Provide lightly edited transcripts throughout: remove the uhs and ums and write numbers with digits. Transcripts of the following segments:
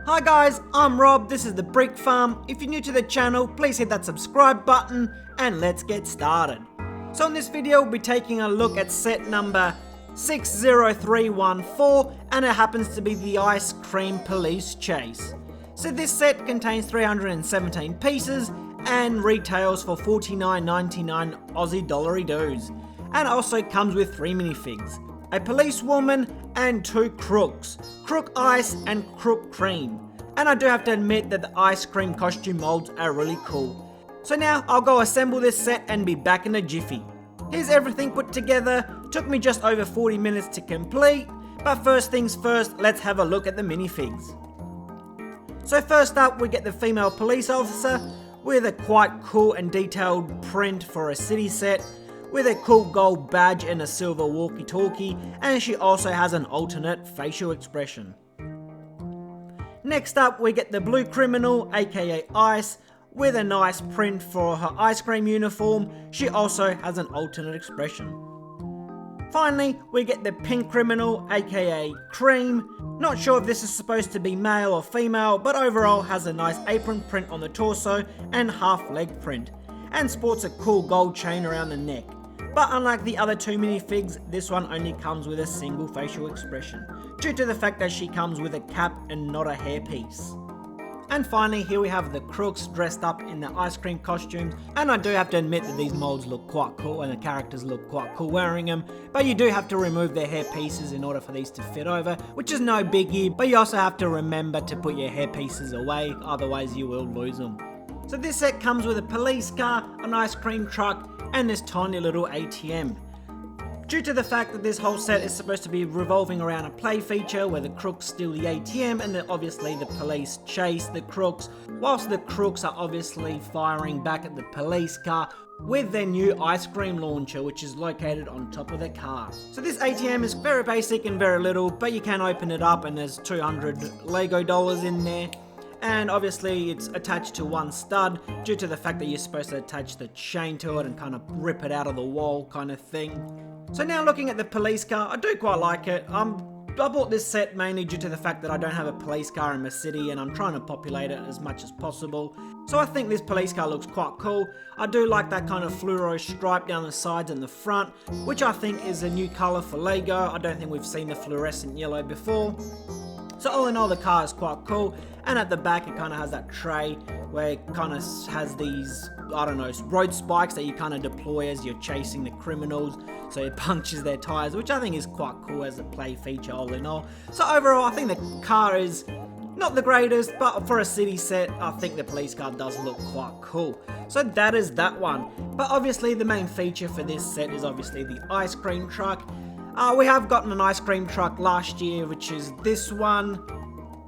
Hi guys, I'm Rob, this is the Brick Farm. If you're new to the channel, please hit that subscribe button and let's get started. So in this video, we'll be taking a look at set number 60314 and it happens to be the Ice Cream Police Chase. So this set contains 317 pieces and retails for $49.99 Aussie dollary dues. And also comes with 3 minifigs, a policewoman and 2 crooks, Crook Ice and Crook Cream. And I do have to admit that the ice cream costume molds are really cool. So now I'll go assemble this set and be back in a jiffy. Here's everything put together, took me just over 40 minutes to complete, but first things first, let's have a look at the minifigs. So first up we get the female police officer with a quite cool and detailed print for a city set, with a cool gold badge and a silver walkie-talkie, and she also has an alternate facial expression. Next up we get the blue criminal, aka Ice, with a nice print for her ice cream uniform. She also has an alternate expression. Finally we get the pink criminal, aka Cream. Not sure if this is supposed to be male or female, but overall has a nice apron print on the torso and half leg print, and sports a cool gold chain around the neck. But unlike the other 2 minifigs, this one only comes with a single facial expression, due to the fact that she comes with a cap and not a hairpiece. And finally, here we have the crooks dressed up in their ice cream costumes, and I do have to admit that these molds look quite cool and the characters look quite cool wearing them, but you do have to remove their hair pieces in order for these to fit over, which is no biggie, but you also have to remember to put your hair pieces away, otherwise you will lose them. So this set comes with a police car, an ice cream truck, and this tiny little ATM. Due to the fact that this whole set is supposed to be revolving around a play feature where the crooks steal the ATM and then obviously the police chase the crooks, whilst the crooks are obviously firing back at the police car with their new ice cream launcher, which is located on top of the car. So this ATM is very basic and very little, but you can open it up and there's 200 Lego dollars in there. And obviously it's attached to one stud due to the fact that you're supposed to attach the chain to it and kind of rip it out of the wall kind of thing. So now looking at the police car, I do quite like it. I bought this set mainly due to the fact that I don't have a police car in my city and I'm trying to populate it as much as possible. So I think this police car looks quite cool. I do like that kind of fluoro stripe down the sides and the front, which I think is a new colour for Lego. I don't think we've seen the fluorescent yellow before. So all in all, the car is quite cool, and at the back it kind of has that tray where it kind of has these, I don't know, road spikes that you kind of deploy as you're chasing the criminals, so it punctures their tires, which I think is quite cool as a play feature all in all. So overall, I think the car is not the greatest, but for a city set, I think the police car does look quite cool. So that is that one. But obviously the main feature for this set is obviously the ice cream truck. We have gotten an ice cream truck last year, which is this one,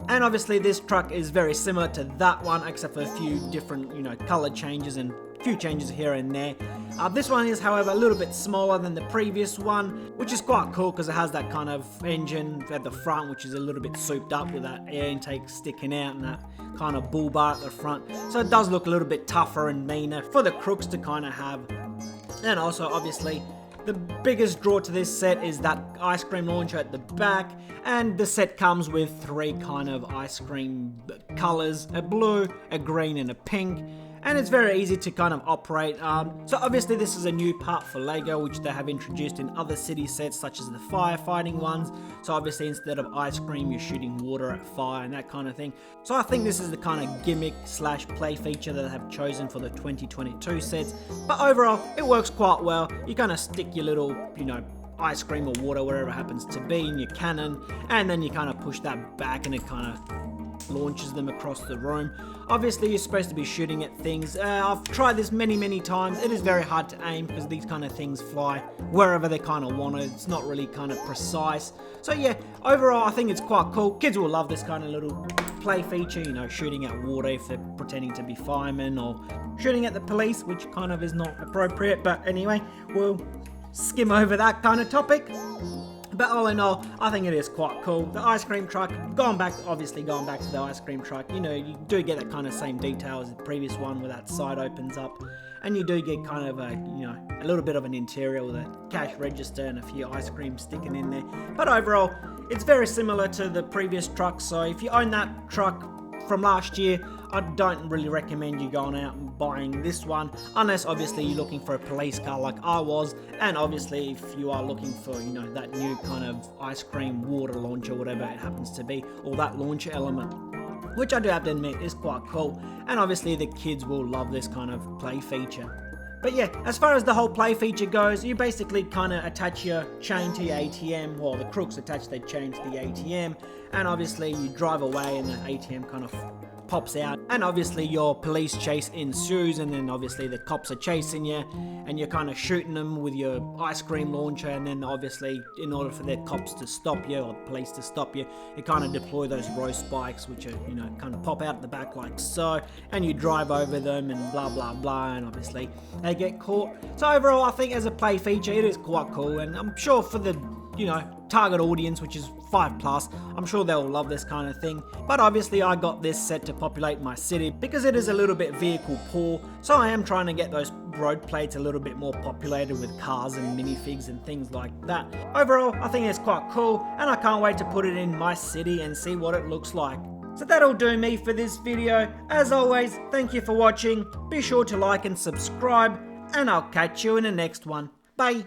and obviously this truck is very similar to that one, except for a few different, color changes and a few changes here and there. This one is, however, a little bit smaller than the previous one, which is quite cool because it has that kind of engine at the front, which is a little bit souped up with that air intake sticking out and that kind of bull bar at the front. So it does look a little bit tougher and meaner for the crooks to kind of have. And also, obviously, the biggest draw to this set is that ice cream launcher at the back, and the set comes with 3 kind of ice cream colors, a blue, a green and a pink, and it's very easy to kind of operate. So obviously this is a new part for Lego, which they have introduced in other city sets such as the firefighting ones. So obviously instead of ice cream you're shooting water at fire and that kind of thing. So I think this is the kind of gimmick slash play feature that they have chosen for the 2022 sets. But overall it works quite well. You kind of stick your little, ice cream or water, wherever it happens to be, in your cannon, and then you kind of push that back and it kind of launches them across the room. Obviously you're supposed to be shooting at things. I've tried this many times. It is very hard to aim because these kind of things fly wherever they kind of want to. It's not really kind of precise. So yeah, overall I think it's quite cool. Kids will love this kind of little play feature, shooting at water if they're pretending to be firemen, or shooting at the police, which kind of is not appropriate, but anyway, we'll skim over that kind of topic. But all in all, I think it is quite cool. The ice cream truck, obviously going back to the ice cream truck, you know, you do get that kind of same detail as the previous one where that side opens up. And you do get kind of a little bit of an interior with a cash register and a few ice creams sticking in there. But overall, it's very similar to the previous truck. So if you own that truck from last year, I don't really recommend you going out and buying this one, unless obviously you're looking for a police car like I was, and obviously if you are looking for, you know, that new kind of ice cream water launcher, whatever it happens to be, or that launcher element, which I do have to admit is quite cool, and obviously the kids will love this kind of play feature. But yeah, as far as the whole play feature goes, you basically kind of attach your chain to your ATM, well, the crooks attach their chain to the ATM, and obviously you drive away and the ATM kind of pops out, and obviously your police chase ensues, and then obviously the cops are chasing you, and you're kind of shooting them with your ice cream launcher, and then obviously in order for the cops to stop you, or the police to stop you, you kind of deploy those row spikes, which are, you know, kind of pop out at the back like so, and you drive over them and blah blah blah, and obviously they get caught. So overall, I think as a play feature, it is quite cool, and I'm sure for the, you know, target audience, which is 5+, I'm sure they'll love this kind of thing. But obviously I got this set to populate my city because it is a little bit vehicle poor, so I am trying to get those road plates a little bit more populated with cars and minifigs and things like that. Overall, I think it's quite cool, and I can't wait to put it in my city and see what it looks like. So that'll do me for this video. As always, thank you for watching, be sure to like and subscribe, and I'll catch you in the next one. Bye!